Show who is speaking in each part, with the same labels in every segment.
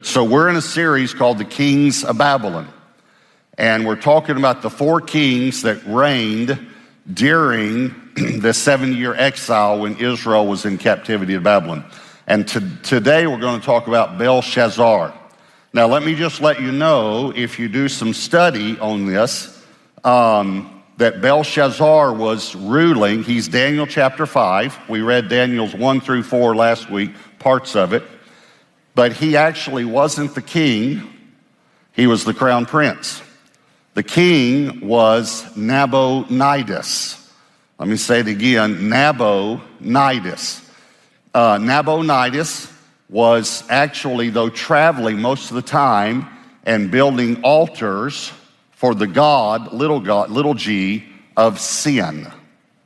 Speaker 1: So we're in a series called The Kings of Babylon. And we're talking about the 4 kings that reigned during the 7-year exile when Israel was in captivity of Babylon. And today we're going to talk about Belshazzar. Now let me just let you know, if you do some study on this, that Belshazzar was ruling. He's Daniel chapter 5. We read Daniel's 1 through 4 last week, parts of it. But he actually wasn't the king. He was the crown prince. The king was Nabonidus. Let me say it again, Nabonidus. Nabonidus was actually, though, traveling most of the time and building altars for the god, little g, of sin.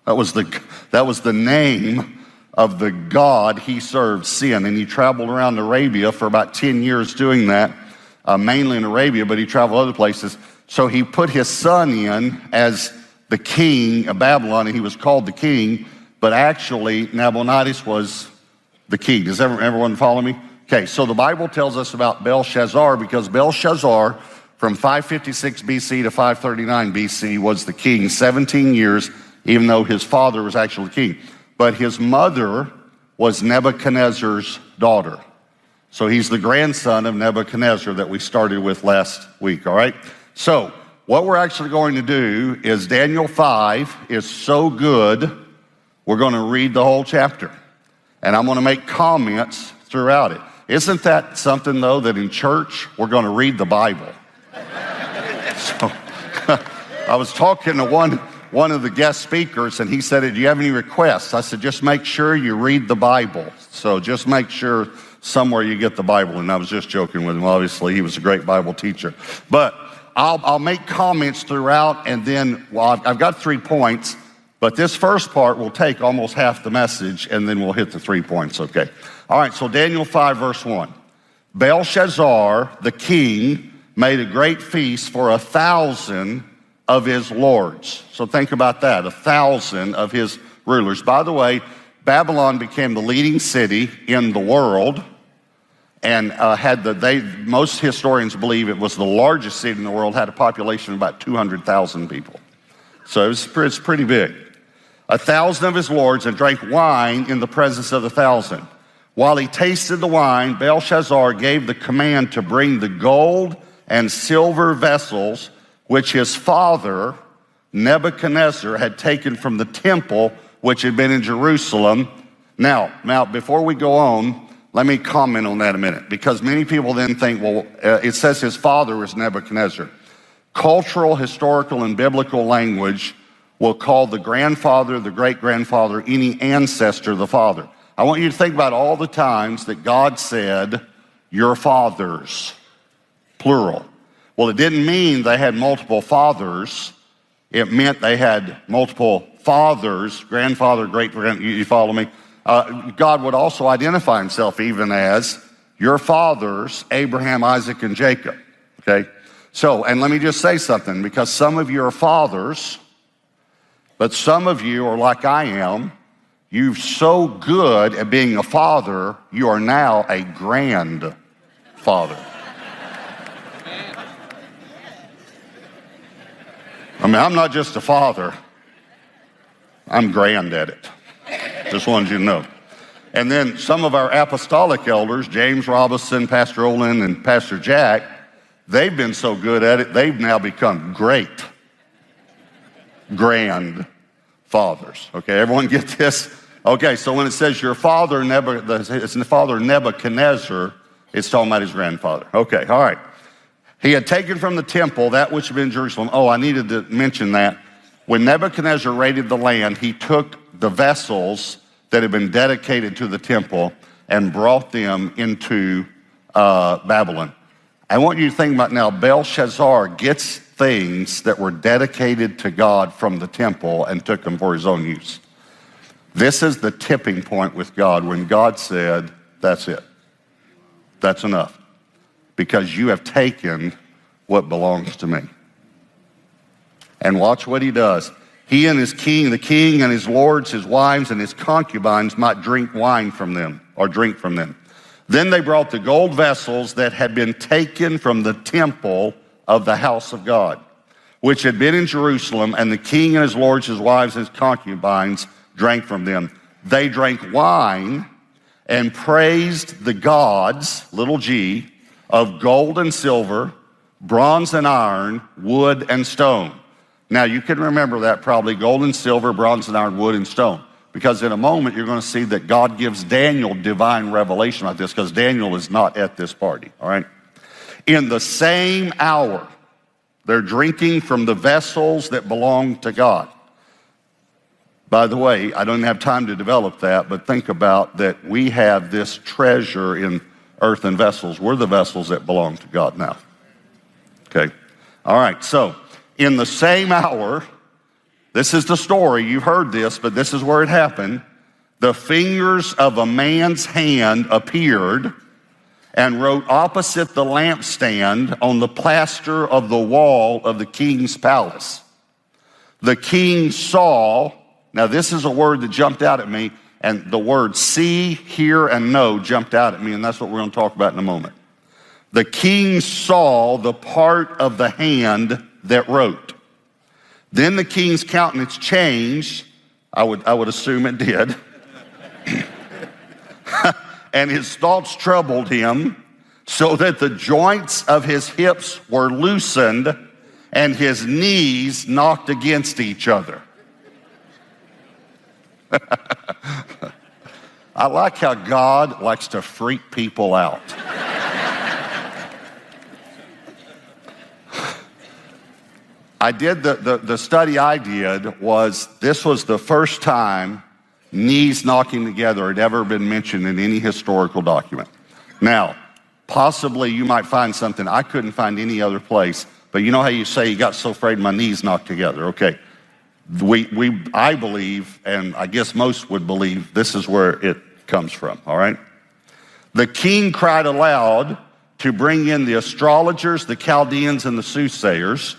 Speaker 1: That was the name of the god he served, sin. And he traveled around Arabia for about 10 years doing that, mainly in Arabia, but he traveled other places. So he put his son in as the king of Babylon, and he was called the king, but actually Nabonidus was the king. Does everyone follow me? Okay, so the Bible tells us about Belshazzar because Belshazzar, from 556 BC to 539 BC, was the king 17 years, even though his father was actually the king. But his mother was Nebuchadnezzar's daughter. So he's the grandson of Nebuchadnezzar that we started with last week, all right? So what we're actually going to do is Daniel 5 is so good, we're going to read the whole chapter. And I'm going to make comments throughout it. Isn't that something, though, that in church, we're going to read the Bible? So I was talking to one of the guest speakers, and he said, do you have any requests? I said, just make sure you read the Bible. So just make sure somewhere you get the Bible. And I was just joking with him. Obviously, he was a great Bible teacher. But I'll make comments throughout, and then, well, I've got 3 points, but this first part will take almost half the message, and then we'll hit the 3 points, okay? All right, so Daniel 5, verse 1. Belshazzar, the king, made a great feast for 1,000 of his lords. So think about that, 1,000 of his rulers. By the way, Babylon became the leading city in the world, and most historians believe it was the largest city in the world, had a population of about 200,000 people. So it's pretty big. 1,000 of his lords and drank wine in the presence of the 1,000. While he tasted the wine, Belshazzar gave the command to bring the gold and silver vessels which his father, Nebuchadnezzar, had taken from the temple which had been in Jerusalem. Now, before we go on, let me comment on that a minute, because many people then think, well, it says his father was Nebuchadnezzar. Cultural, historical, and biblical language will call the grandfather, the great-grandfather, any ancestor the father. I want you to think about all the times that God said, your fathers, plural. Well, it didn't mean they had multiple fathers. It meant they had multiple fathers, grandfather, great-grandfather, you follow me? God would also identify himself even as your fathers, Abraham, Isaac, and Jacob, okay? So, and let me just say something, because some of you are fathers, but some of you are like I am. You're so good at being a father, you are now a grandfather. I mean, I'm not just a father, I'm grand at it. Just wanted you to know. And then some of our apostolic elders, James Robinson, Pastor Olin, and Pastor Jack, they've been so good at it, they've now become great grandfathers. Okay, everyone get this? Okay, so when it says your father, it's the father Nebuchadnezzar, it's talking about his grandfather. Okay, all right. He had taken from the temple that which had been in Jerusalem. Oh, I needed to mention that. When Nebuchadnezzar raided the land, he took the vessels that had been dedicated to the temple and brought them into Babylon. I want you to think about now, Belshazzar gets things that were dedicated to God from the temple and took them for his own use. This is the tipping point with God when God said, that's it. That's enough. Because you have taken what belongs to me. And watch what he does. He and his king, the king and his lords, his wives, and his concubines might drink wine from them, or drink from them. Then they brought the gold vessels that had been taken from the temple of the house of God, which had been in Jerusalem, and the king and his lords, his wives, and his concubines drank from them. They drank wine and praised the gods, little g, of gold and silver, bronze and iron, wood and stone. Now you can remember that probably, gold and silver, bronze and iron, wood and stone. Because in a moment you're going to see that God gives Daniel divine revelation like this, because Daniel is not at this party, all right? In the same hour, they're drinking from the vessels that belong to God. By the way, I don't have time to develop that, but think about that we have this treasure in earthen vessels. We're the vessels that belong to God now. Okay? All right, so in the same hour, this is the story, you've heard this, but this is where it happened. The fingers of a man's hand appeared and wrote opposite the lampstand on the plaster of the wall of the king's palace. The king saw, now this is a word that jumped out at me, and the word see, hear, and know jumped out at me, and that's what we're going to talk about in a moment. The king saw the part of the hand that wrote. Then the king's countenance changed. I would assume it did. And his thoughts troubled him, so that the joints of his hips were loosened and his knees knocked against each other. I like how God likes to freak people out. I did the study I did was, this was the first time knees knocking together had ever been mentioned in any historical document. Now, possibly you might find something. I couldn't find any other place, but you know how you say you got so afraid my knees knocked together? Okay, I believe, and I guess most would believe, this is where it comes from, all right? The king cried aloud to bring in the astrologers, the Chaldeans, and the soothsayers.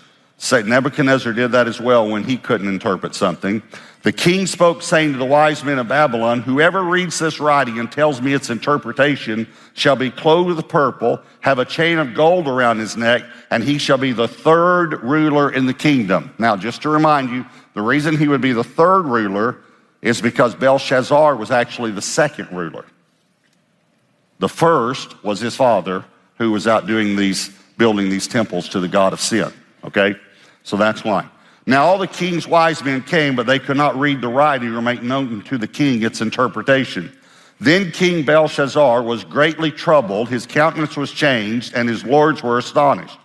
Speaker 1: Nebuchadnezzar did that as well when he couldn't interpret something. The king spoke, saying to the wise men of Babylon, whoever reads this writing and tells me its interpretation shall be clothed with purple, have a chain of gold around his neck, and he shall be the third ruler in the kingdom. Now, just to remind you, the reason he would be the third ruler is because Belshazzar was actually the second ruler. The first was his father, who was out building these temples to the god of sin. Okay? So that's why. Now all the king's wise men came, but they could not read the writing or make known to the king its interpretation. Then King Belshazzar was greatly troubled, his countenance was changed, and his lords were astonished.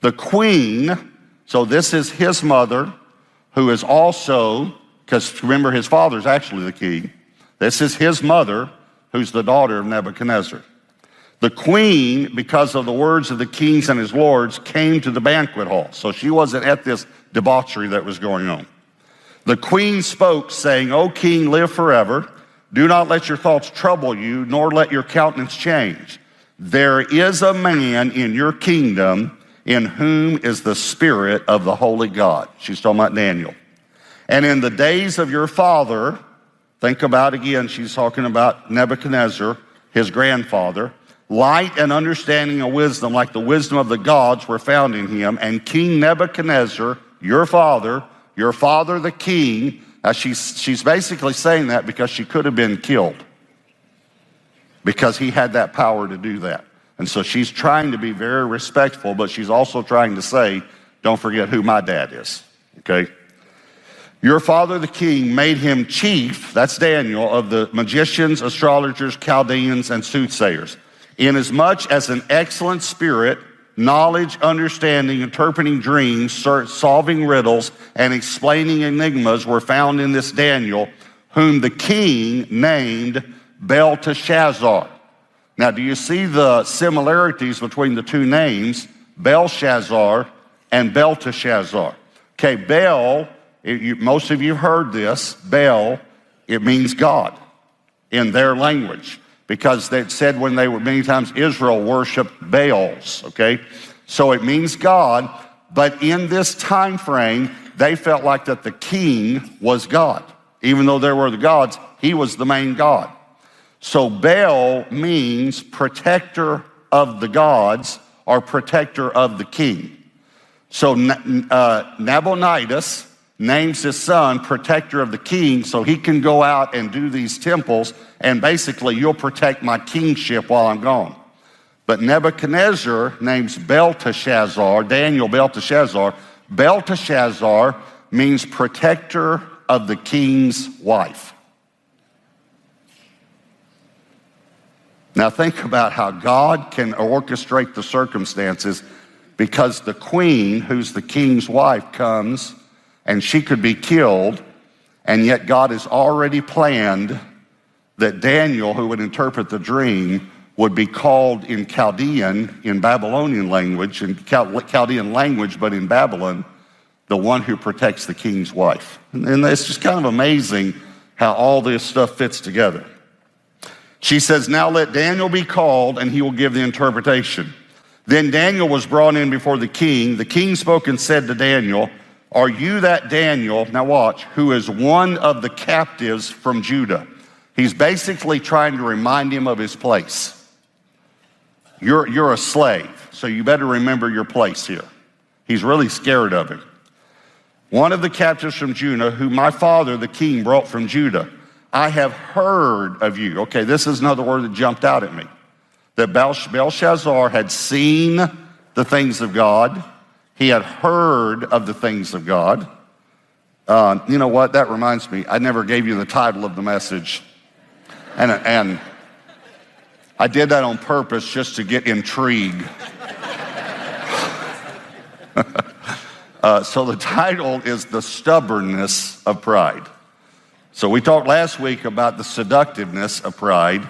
Speaker 1: The queen, so this is his mother, who is also, because remember his father's actually the king. This is his mother, who's the daughter of Nebuchadnezzar. The queen, because of the words of the kings and his lords, came to the banquet hall. So she wasn't at this debauchery that was going on. The queen spoke, saying, O king, live forever. Do not let your thoughts trouble you, nor let your countenance change. There is a man in your kingdom in whom is the spirit of the holy God. She's talking about Daniel. And in the days of your father, think about again, she's talking about Nebuchadnezzar, his grandfather. Light and understanding and wisdom, like the wisdom of the gods, were found in him. And King Nebuchadnezzar, your father the king, she's basically saying that because she could have been killed, because he had that power to do that. And so she's trying to be very respectful, but she's also trying to say, don't forget who my dad is, okay? Your father the king made him chief, that's Daniel, of the magicians, astrologers, Chaldeans, and soothsayers. Inasmuch as an excellent spirit, knowledge, understanding, interpreting dreams, solving riddles, and explaining enigmas were found in this Daniel, whom the king named Belteshazzar. Now, do you see the similarities between the two names, Belshazzar and Belteshazzar? Okay, Bel, most of you have heard this, Bel, it means God in their language. Because they said when they were, many times Israel worshiped Baals, okay? So it means God, but in this time frame, they felt like that the king was God. Even though there were the gods, he was the main God. So Bel means protector of the gods or protector of the king. So Nabonidus names his son protector of the king so he can go out and do these temples, and basically you'll protect my kingship while I'm gone. But Nebuchadnezzar names Belteshazzar, Daniel Belteshazzar. Belteshazzar means protector of the king's wife. Now think about how God can orchestrate the circumstances, because the queen, who's the king's wife, comes and she could be killed, and yet God has already planned that Daniel, who would interpret the dream, would be called in Chaldean, in Babylonian language, in Chaldean language, but in Babylon, the one who protects the king's wife. And it's just kind of amazing how all this stuff fits together. She says, now let Daniel be called, and he will give the interpretation. Then Daniel was brought in before the king. The king spoke and said to Daniel, are you that Daniel, now watch, who is one of the captives from Judah? He's basically trying to remind him of his place. You're a slave, so you better remember your place here. He's really scared of him. One of the captives from Judah, who my father, the king, brought from Judah. I have heard of you. Okay, this is another word that jumped out at me. That Belshazzar had seen the things of God. He had heard of the things of God. You know what? That reminds me. I never gave you the title of the message. And I did that on purpose just to get intrigue. So the title is The Stubbornness of Pride. So we talked last week about the seductiveness of pride,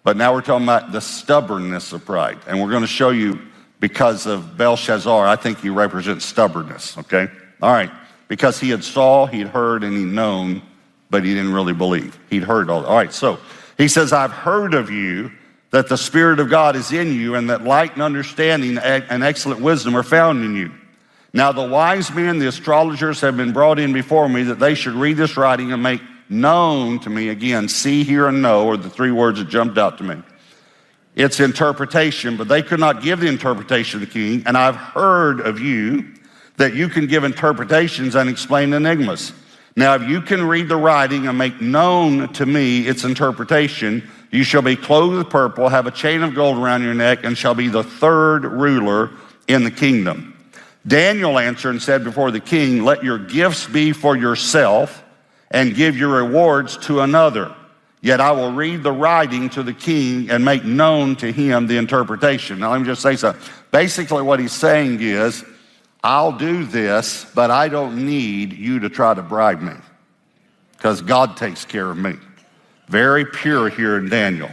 Speaker 1: but now we're talking about the stubbornness of pride. And we're going to show you, because of Belshazzar, I think he represents stubbornness, okay? All right, because he had saw, he'd heard, and he'd known, but he didn't really believe. He'd heard all. All right, so he says, I've heard of you, that the Spirit of God is in you, and that light and understanding and excellent wisdom are found in you. Now the wise men, the astrologers, have been brought in before me, that they should read this writing and make known to me, again, see, hear, and know, are the three words that jumped out to me. It's interpretation, but they could not give the interpretation to the king, and I've heard of you that you can give interpretations and explain enigmas. Now, if you can read the writing and make known to me its interpretation, you shall be clothed with purple, have a chain of gold around your neck, and shall be the third ruler in the kingdom. Daniel answered and said before the king, let your gifts be for yourself, and give your rewards to another. Yet I will read the writing to the king and make known to him the interpretation. Now let me just say something. Basically what he's saying is, I'll do this, but I don't need you to try to bribe me, because God takes care of me. Very pure here in Daniel.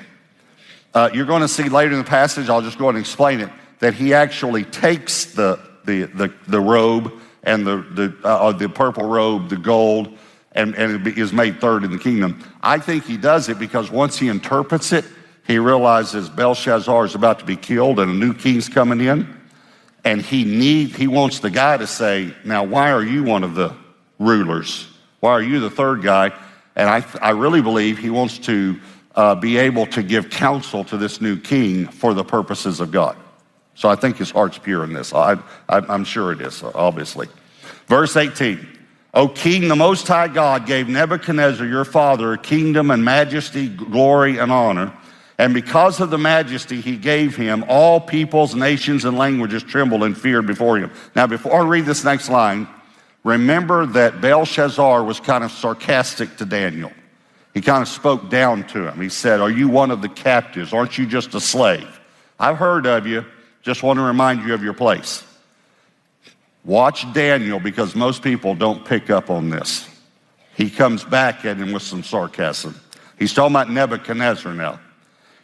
Speaker 1: You're going to see later in the passage, I'll just go ahead and explain it, that he actually takes the robe and the purple robe, the gold, and it is made third in the kingdom. I think he does it because once he interprets it, he realizes Belshazzar is about to be killed and a new king's coming in. And he wants the guy to say, now why are you one of the rulers? Why are you the third guy? And I really believe he wants to be able to give counsel to this new king for the purposes of God. So I think his heart's pure in this. I'm sure it is, obviously. Verse 18. O king, the Most High God gave Nebuchadnezzar, your father, a kingdom and majesty, glory, and honor. And because of the majesty he gave him, all peoples, nations, and languages trembled and feared before him. Now, before I read this next line, remember that Belshazzar was kind of sarcastic to Daniel. He kind of spoke down to him. He said, are you one of the captives? Aren't you just a slave? I've heard of you. Just want to remind you of your place. Watch Daniel, because most people don't pick up on this. He comes back at him with some sarcasm. He's talking about Nebuchadnezzar now.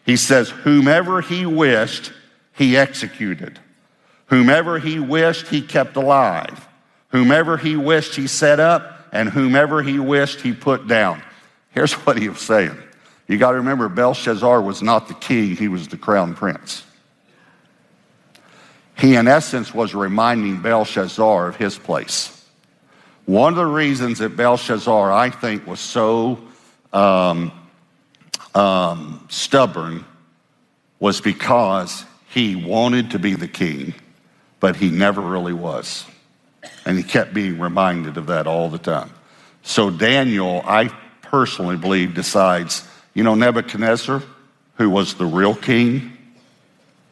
Speaker 1: He says, whomever he wished, he executed. Whomever he wished, he kept alive. Whomever he wished, he set up. And whomever he wished, he put down. Here's what he was saying. You got to remember, Belshazzar was not the king. He was the crown prince. He, in essence, was reminding Belshazzar of his place. One of the reasons that Belshazzar, I think, was so stubborn was because he wanted to be the king, but he never really was. And he kept being reminded of that all the time. So Daniel, I personally believe, decides, Nebuchadnezzar, who was the real king,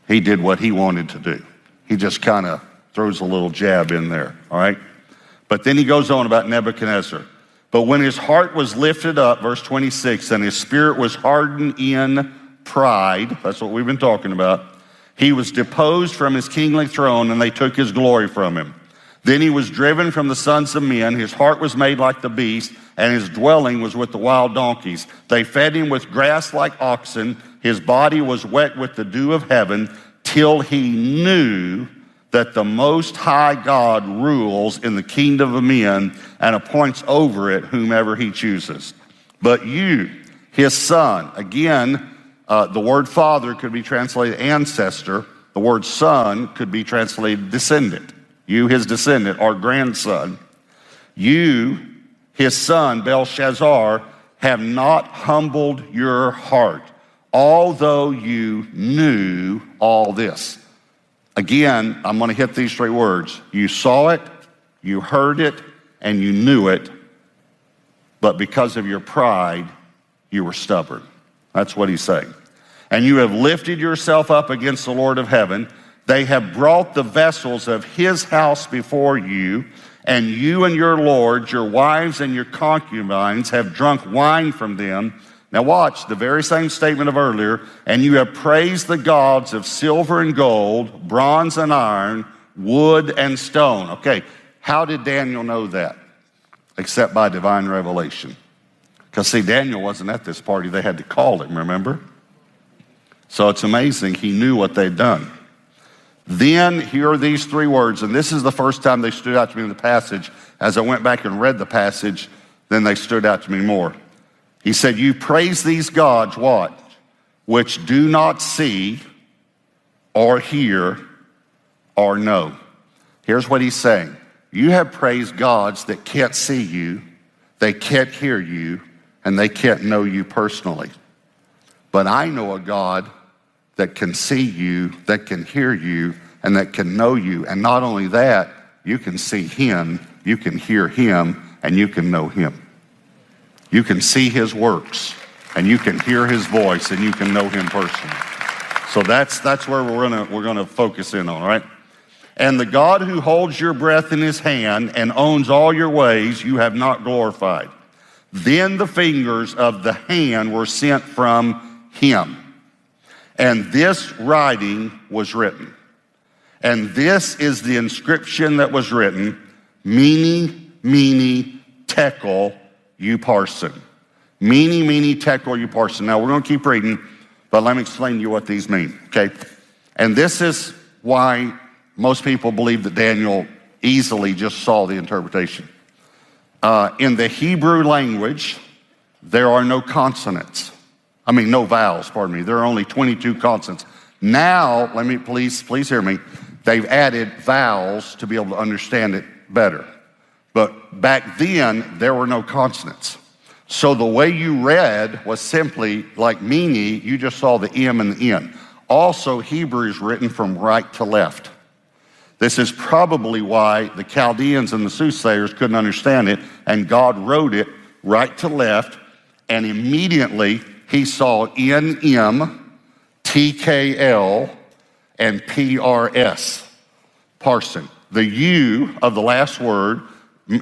Speaker 1: he did what he wanted to do. He just kind of throws a little jab in there, all right? But then he goes on about Nebuchadnezzar. But when his heart was lifted up, verse 26, and his spirit was hardened in pride, that's what we've been talking about, he was deposed from his kingly throne, and they took his glory from him. Then he was driven from the sons of men. His heart was made like the beast, and his dwelling was with the wild donkeys. They fed him with grass like oxen. His body was wet with the dew of heaven, till he knew that the Most High God rules in the kingdom of men and appoints over it whomever he chooses. But you, his son, again, the word father could be translated ancestor. The word son could be translated descendant. You, his descendant, or grandson. You, his son, Belshazzar, have not humbled your heart, although you knew all this. Again, I'm going to hit these three words. You saw it, you heard it, and you knew it, but because of your pride, you were stubborn. That's what he's saying. And you have lifted yourself up against the Lord of heaven. They have brought the vessels of his house before you, and you and your lords, your wives and your concubines have drunk wine from them. Now watch, the very same statement of earlier, and you have praised the gods of silver and gold, bronze and iron, wood and stone. Okay, how did Daniel know that? Except by divine revelation. Because see, Daniel wasn't at this party. They had to call him, remember? So it's amazing. He knew what they'd done. Then here are these three words, and this is the first time they stood out to me in the passage. As I went back and read the passage, then they stood out to me more. He said, you praise these gods, what? Which do not see or hear or know. Here's what he's saying. You have praised gods that can't see you, they can't hear you, and they can't know you personally. But I know a God that can see you, that can hear you, and that can know you. And not only that, you can see him, you can hear him, and you can know him. You can see his works, and you can hear his voice, and you can know him personally. So that's where we're gonna focus in on, all right? And the God who holds your breath in his hand and owns all your ways, you have not glorified. Then the fingers of the hand were sent from him. And this writing was written. And this is the inscription that was written, Mene, Mene, Tekel, Upharsin. Mene, Mene, Tekel, Upharsin. Now we're going to keep reading, but let me explain to you what these mean, okay? And this is why most people believe that Daniel easily just saw the interpretation. In the Hebrew language, there are no consonants. No vowels, pardon me. There are only 22 consonants. Now, let me, please hear me. They've added vowels to be able to understand it better. But back then, there were no consonants. So the way you read was simply like mene, you just saw the M and the N. Also, Hebrew is written from right to left. This is probably why the Chaldeans and the soothsayers couldn't understand it, and God wrote it right to left, and immediately he saw NM, TKL, and PRS, parson. The U of the last word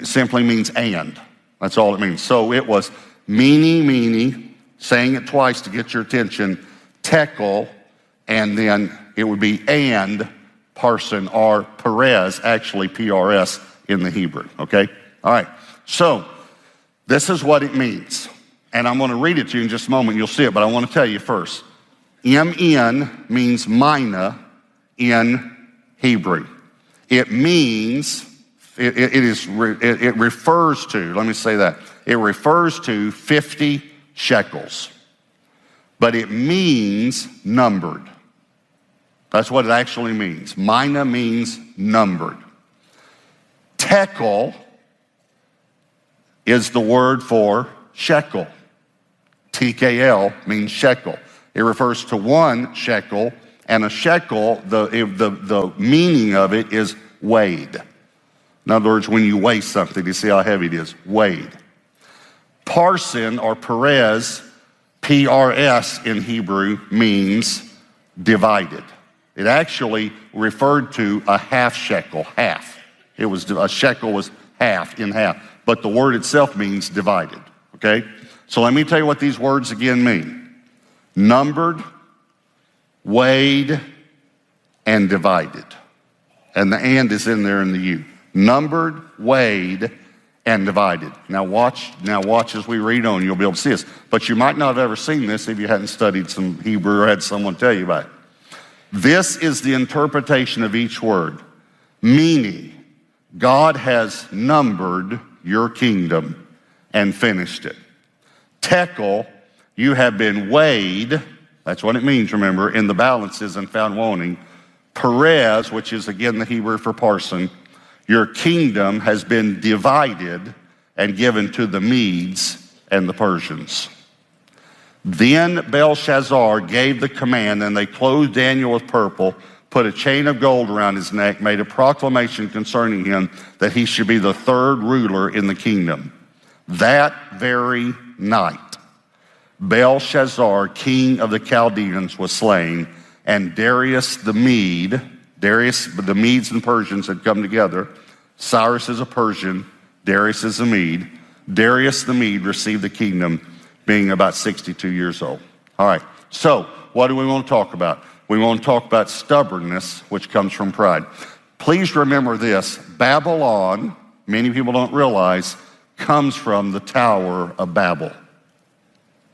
Speaker 1: simply means and. That's all it means. So it was mene, mene, saying it twice to get your attention, tekel, and then it would be and parson, or Perez, actually PRS in the Hebrew, okay? All right, so this is what it means. And I'm going to read it to you in just a moment. You'll see it, but I want to tell you first. MN means mina in Hebrew. It means, it refers to, let me say that, it refers to 50 shekels. But it means numbered. That's what it actually means. Mina means numbered. Tekel is the word for shekel. TKL means shekel. It refers to 1 shekel, and a shekel, the meaning of it is weighed. In other words, when you weigh something, you see how heavy it is, weighed. Parsin or Perez, PRS in Hebrew, means divided. It actually referred to a half shekel, half. It was, a shekel was half, in half. But the word itself means divided, okay? So let me tell you what these words again mean. Numbered, weighed, and divided. And the and is in there in the U. Numbered, weighed, and divided. Now watch as we read on, you'll be able to see this. But you might not have ever seen this if you hadn't studied some Hebrew or had someone tell you about it. This is the interpretation of each word, meaning God has numbered your kingdom and finished it. Tekel, you have been weighed, that's what it means, remember, in the balances and found wanting. Perez, which is again the Hebrew for parson, your kingdom has been divided and given to the Medes and the Persians. Then Belshazzar gave the command, and they clothed Daniel with purple, put a chain of gold around his neck, made a proclamation concerning him that he should be the 3rd ruler in the kingdom. That very night, Belshazzar, king of the Chaldeans, was slain, and Darius the Medes and Persians had come together. Cyrus is a Persian, Darius is a Mede. Darius the Mede received the kingdom being about 62 years old. All right, so what do we want to talk about? We want to talk about stubbornness, which comes from pride. Please remember this, Babylon, many people don't realize, comes from the Tower of Babel.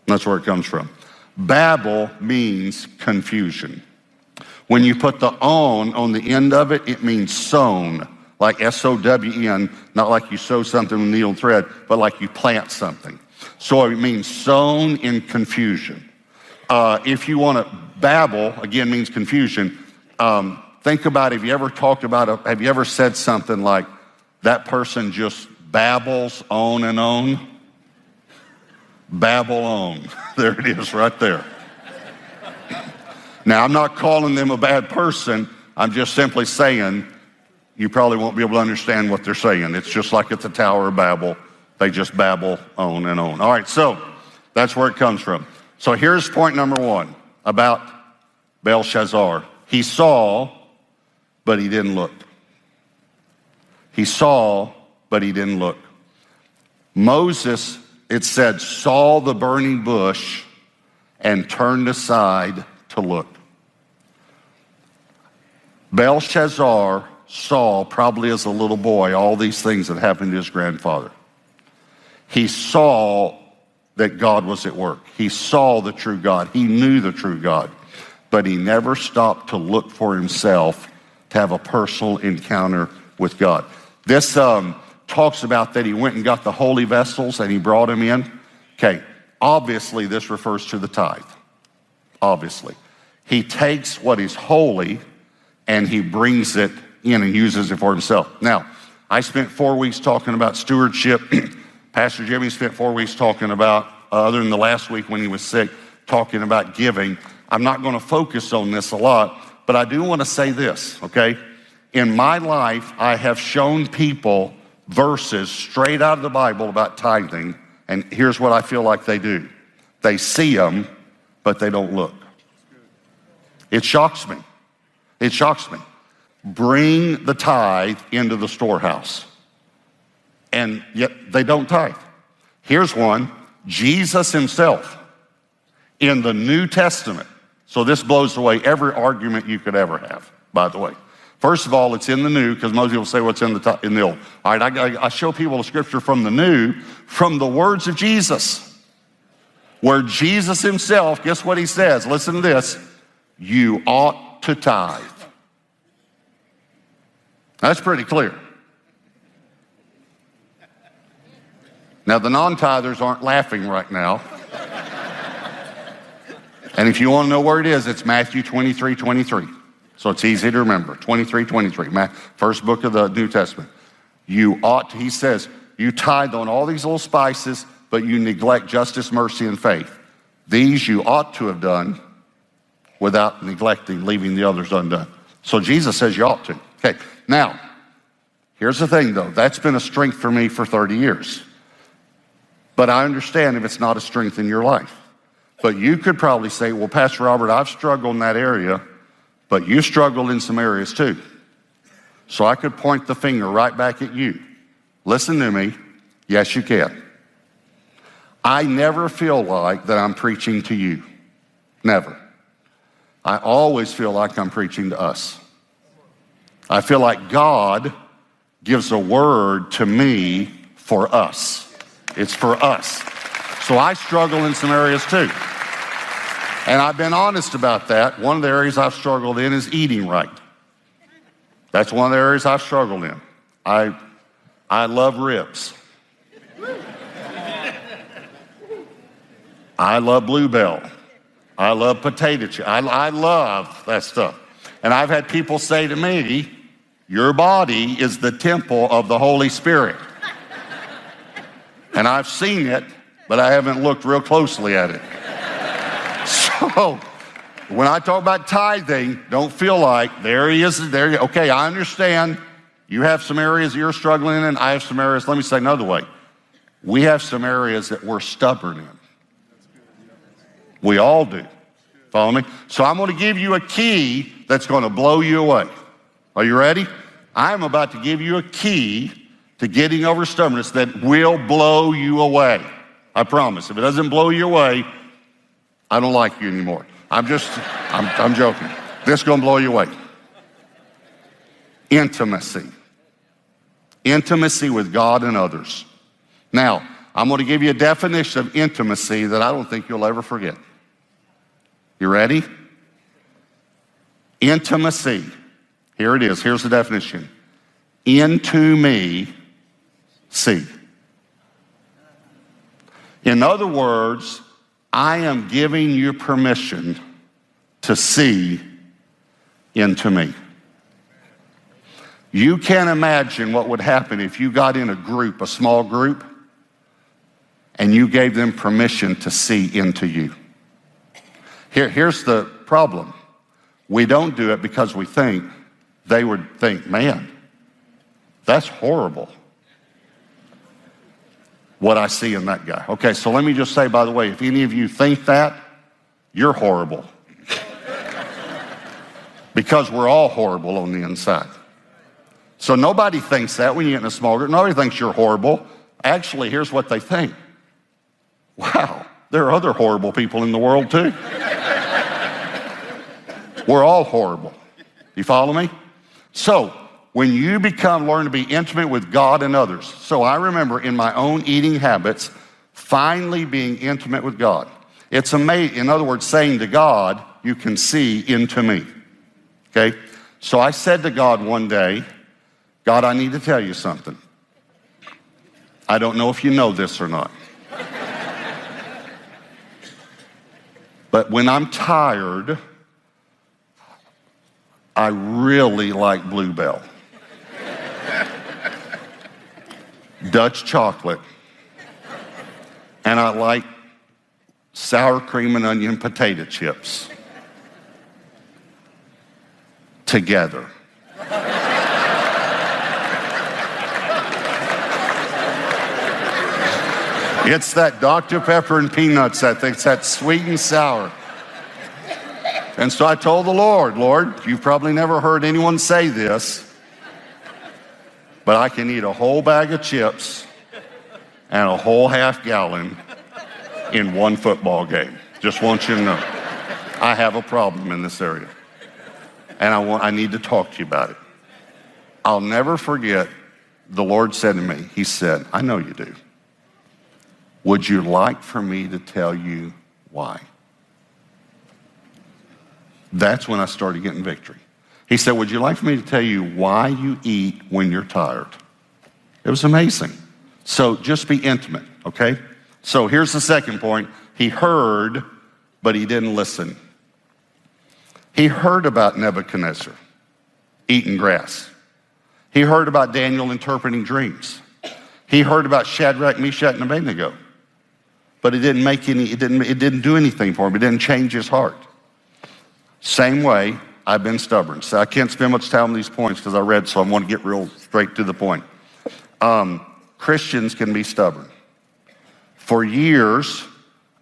Speaker 1: That's where it comes from. Babel means confusion. When you put the on the end of it, it means sown, like S-O-W-N, not like you sew something with needle and thread, but like you plant something. So it means sown in confusion. If you want to, babble, again, means confusion. Think about, have you ever said something like, that person just babbles on and on? Babble on. There it is right there. Now, I'm not calling them a bad person. I'm just simply saying you probably won't be able to understand what they're saying. It's just like at the Tower of Babel. They just babble on and on. All right, so that's where it comes from. So here's point number 1 about Belshazzar. He saw, but he didn't look. He saw, but he didn't look. Moses, it said, saw the burning bush and turned aside to look. Belshazzar saw, probably as a little boy, all these things that happened to his grandfather. He saw that God was at work. He saw the true God. He knew the true God. But he never stopped to look for himself, to have a personal encounter with God. This talks about that he went and got the holy vessels and he brought them in. Okay, obviously this refers to the tithe. Obviously. He takes what is holy and he brings it in and uses it for himself. Now, I spent 4 weeks talking about stewardship. Pastor Jimmy spent 4 weeks talking about, other than the last week when he was sick, talking about giving. I'm not going to focus on this a lot, but I do want to say this, okay? In my life, I have shown people verses straight out of the Bible about tithing, and here's what I feel like they do. They see them, but they don't look. It shocks me. It shocks me. Bring the tithe into the storehouse, and yet they don't tithe. Here's one. Jesus himself in the New Testament. So this blows away every argument you could ever have, by the way. First of all, it's in the New, because most people say what's in the Old. All right, I show people the scripture from the New, from the words of Jesus, where Jesus himself, guess what he says? Listen to this. You ought to tithe. That's pretty clear. Now, the non-tithers aren't laughing right now. And if you want to know where it is, it's Matthew 23:23. So it's easy to remember. 23:23, first book of the New Testament. You ought to, he says, you tithe on all these little spices, but you neglect justice, mercy, and faith. These you ought to have done without neglecting, leaving the others undone. So Jesus says you ought to. Okay, now, here's the thing though. That's been a strength for me for 30 years. But I understand if it's not a strength in your life. But you could probably say, well, Pastor Robert, I've struggled in that area, but you struggled in some areas too. So I could point the finger right back at you. Listen to me. Yes, you can. I never feel like that I'm preaching to you. Never. I always feel like I'm preaching to us. I feel like God gives a word to me for us. It's for us. So I struggle in some areas too. And I've been honest about that. One of the areas I've struggled in is eating right. That's one of the areas I've struggled in. I love ribs. I love bluebell. I love potato chips. I love that stuff. And I've had people say to me, your body is the temple of the Holy Spirit. And I've seen it, but I haven't looked real closely at it. So when I talk about tithing, don't feel like there he is. There. Okay, I understand. You have some areas you're struggling in, and I have some areas. Let me say another way. We have some areas that we're stubborn in. We all do. Follow me? So I'm going to give you a key that's going to blow you away. Are you ready? I'm about to give you a key to getting over stubbornness that will blow you away. I promise. If it doesn't blow you away, I don't like you anymore. I'm joking. This is going to blow you away. Intimacy. Intimacy with God and others. Now, I'm going to give you a definition of intimacy that I don't think you'll ever forget. You ready? Intimacy. Here it is. Here's the definition. Into me, see. In other words, I am giving you permission to see into me. You can't imagine what would happen if you got in a group, a small group, and you gave them permission to see into you. Here's the problem. We don't do it because we think they would think, man, that's horrible, what I see in that guy. Okay, so let me just say, by the way, if any of you think that, you're horrible. Because we're all horrible on the inside. So nobody thinks that when you get in a small group. Nobody thinks you're horrible. Actually, here's what they think. Wow, there are other horrible people in the world too. We're all horrible. You follow me? So when you learn to be intimate with God and others. So I remember in my own eating habits, finally being intimate with God. It's amazing. In other words, saying to God, you can see into me. Okay? So I said to God one day, God, I need to tell you something. I don't know if you know this or not. But when I'm tired, I really like bluebell. Dutch chocolate. And I like sour cream and onion potato chips. Together. It's that Dr. Pepper and peanuts, I think. It's that sweet and sour. And so I told the Lord, you've probably never heard anyone say this, but I can eat a whole bag of chips and a whole half gallon in one football game. Just want you to know. I have a problem in this area. And I need to talk to you about it. I'll never forget, the Lord said to me, he said, I know you do. Would you like for me to tell you why? That's when I started getting victory. He said, would you like for me to tell you why you eat when you're tired? It was amazing. So just be intimate, okay? So here's the second point. He heard, but he didn't listen. He heard about Nebuchadnezzar eating grass. He heard about Daniel interpreting dreams. He heard about Shadrach, Meshach, and Abednego. but it didn't do anything for him. It didn't change his heart. Same way, I've been stubborn. So I can't spend much time on these points because I read, so I want to get real straight to the point. Christians can be stubborn. For years,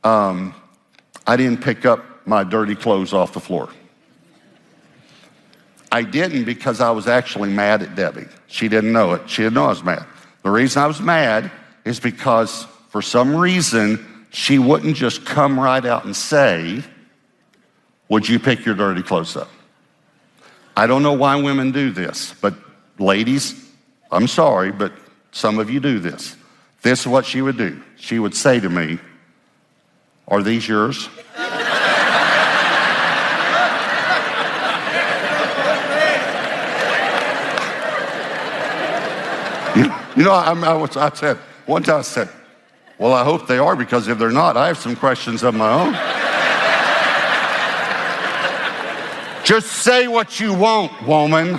Speaker 1: I didn't pick up my dirty clothes off the floor. I didn't because I was actually mad at Debbie. She didn't know it. She didn't know I was mad. The reason I was mad is because for some reason, she wouldn't just come right out and say, would you pick your dirty clothes up? I don't know why women do this, but ladies, I'm sorry, but some of you do this. This is what she would do. She would say to me, are these yours? You know, I said, one time I said, well, I hope they are, because if they're not, I have some questions of my own. Just say what you want, woman.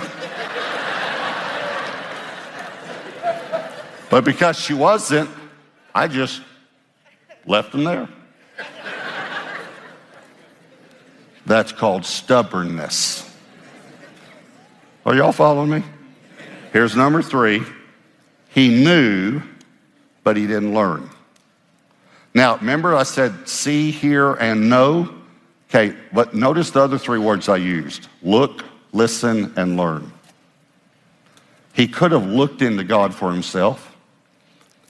Speaker 1: But because she wasn't, I just left them there. That's called stubbornness. Are y'all following me? Here's number 3. He knew, but he didn't learn. Now, remember I said see, hear, and know? Okay, but notice the other 3 words I used. Look, listen, and learn. He could have looked into God for himself.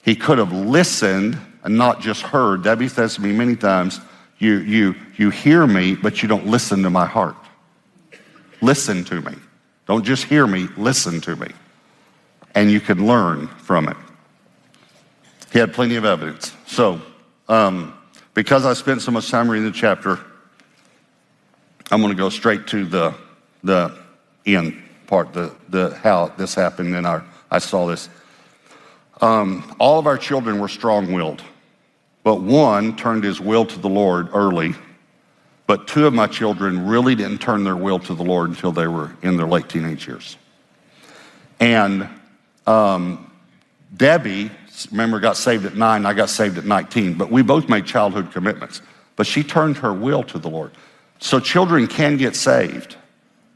Speaker 1: He could have listened and not just heard. Debbie says to me many times, you hear me, but you don't listen to my heart. Listen to me. Don't just hear me, listen to me. And you can learn from it. He had plenty of evidence. So, because I spent so much time reading the chapter, I'm going to go straight to the end part, the how this happened, and I saw this. All of our children were strong-willed, but one turned his will to the Lord early, but 2 of my children really didn't turn their will to the Lord until they were in their late teenage years. And Debbie, remember, got saved at 9, I got saved at 19, but we both made childhood commitments. But she turned her will to the Lord. So children can get saved,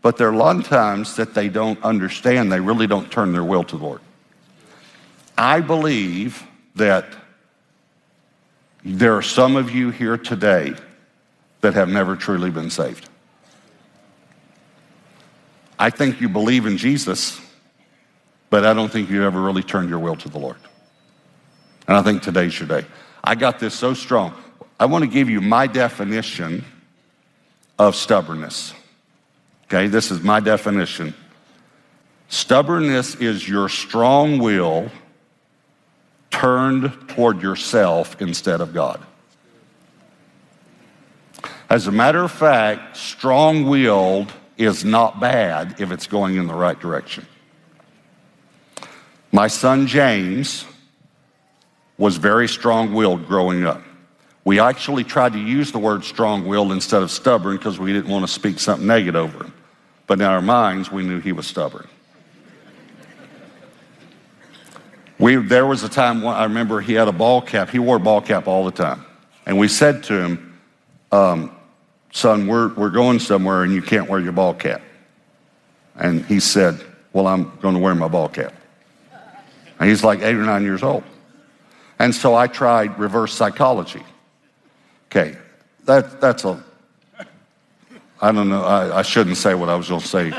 Speaker 1: but there are a lot of times that they don't understand. They really don't turn their will to the Lord. I believe that there are some of you here today that have never truly been saved. I think you believe in Jesus, but I don't think you ever really turned your will to the Lord. And I think today's your day. I got this so strong. I want to give you my definition of stubbornness. Okay, this is my definition. Stubbornness is your strong will turned toward yourself instead of God. As a matter of fact, strong-willed is not bad if it's going in the right direction. My son James was very strong-willed growing up. We actually tried to use the word strong-willed instead of stubborn because we didn't want to speak something negative over him. But in our minds, we knew he was stubborn. There was a time when I remember he had a ball cap. He wore a ball cap all the time. And we said to him, son, we're going somewhere and you can't wear your ball cap. And he said, well, I'm going to wear my ball cap. And he's like 8 or 9 years old. And so I tried reverse psychology. Okay, that's a, I don't know, I shouldn't say what I was going to say.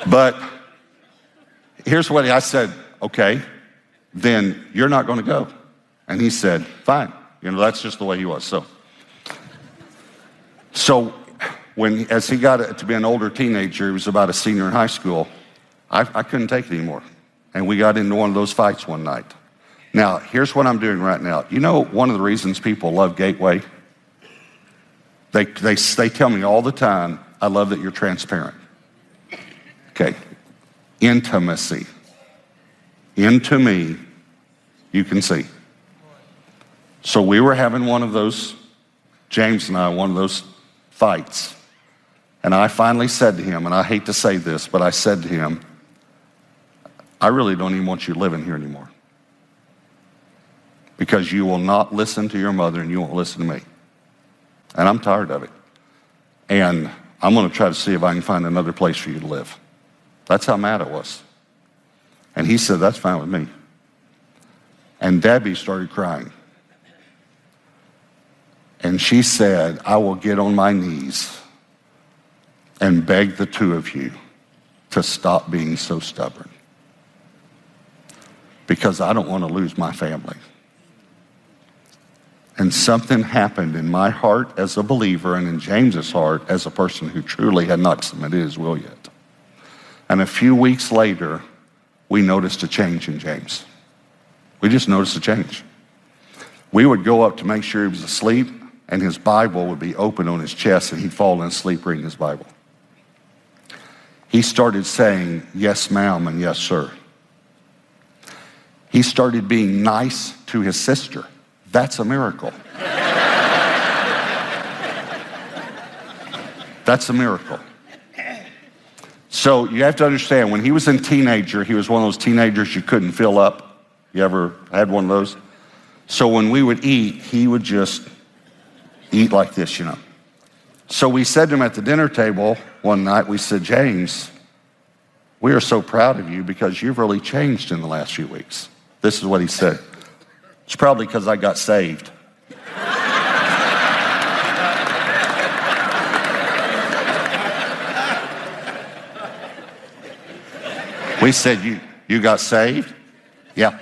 Speaker 1: But here's what I said, okay, then you're not going to go. And he said, fine. You know, that's just the way he was. So as he got to be an older teenager, he was about a senior in high school, I couldn't take it anymore. And we got into one of those fights one night. Now, here's what I'm doing right now. You know, one of the reasons people love Gateway? They tell me all the time, I love that you're transparent. Okay, intimacy. Into me, you can see. So we were having one of those, James and I, one of those fights. And I finally said to him, and I hate to say this, but I said to him, I really don't even want you living here anymore, because you will not listen to your mother and you won't listen to me. And I'm tired of it. And I'm going to try to see if I can find another place for you to live. That's how mad I was. And he said, that's fine with me. And Debbie started crying. And she said, I will get on my knees and beg the two of you to stop being so stubborn, because I don't want to lose my family. And something happened in my heart as a believer and in James's heart as a person who truly had not submitted his will yet. And a few weeks later, we noticed a change in James. We just noticed a change. We would go up to make sure he was asleep, and his Bible would be open on his chest, and he'd fall asleep reading his Bible. He started saying, yes, ma'am, and yes, sir. He started being nice to his sister. That's a miracle. That's a miracle. So you have to understand, when he was a teenager, he was one of those teenagers you couldn't fill up. You ever had one of those? So when we would eat, he would just eat like this, So we said to him at the dinner table one night, we said, James, we are so proud of you because you've really changed in the last few weeks. This is what he said. It's probably because I got saved. We said, you got saved? Yeah.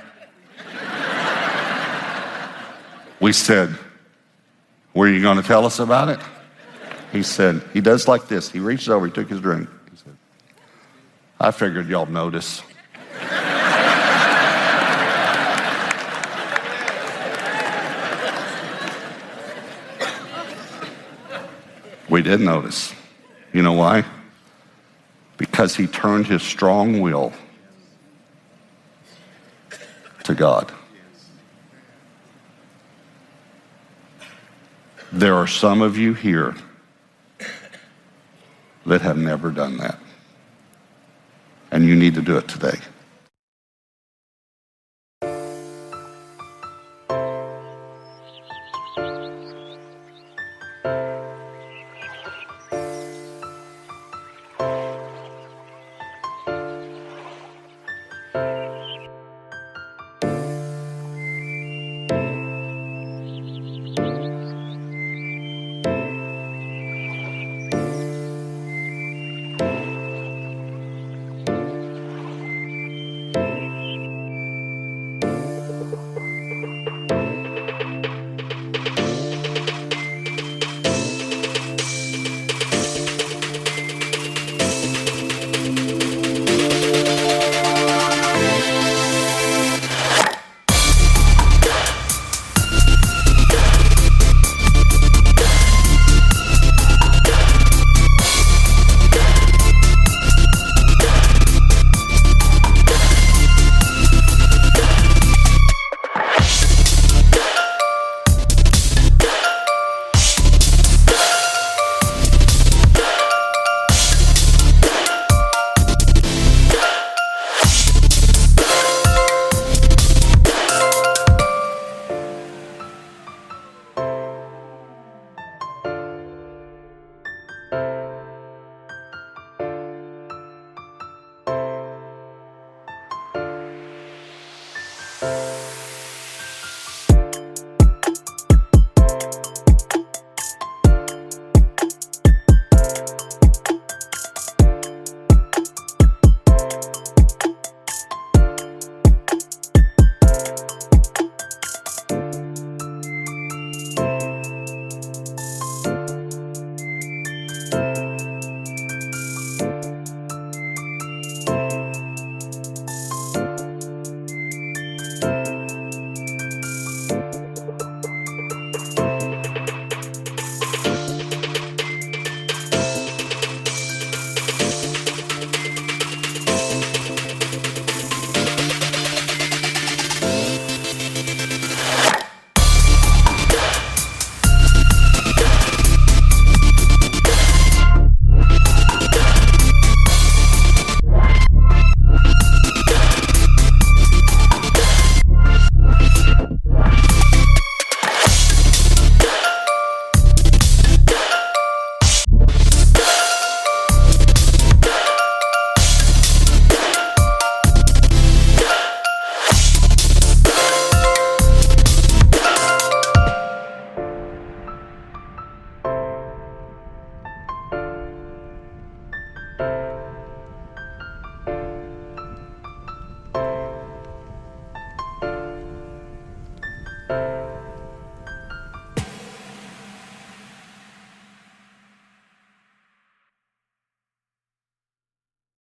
Speaker 1: We said, were you going to tell us about it? He said, he does like this. He reaches over, he took his drink. He said, I figured y'all notice. We did notice. You know why? Because he turned his strong will to God. There are some of you here that have never done that. And you need to do it today.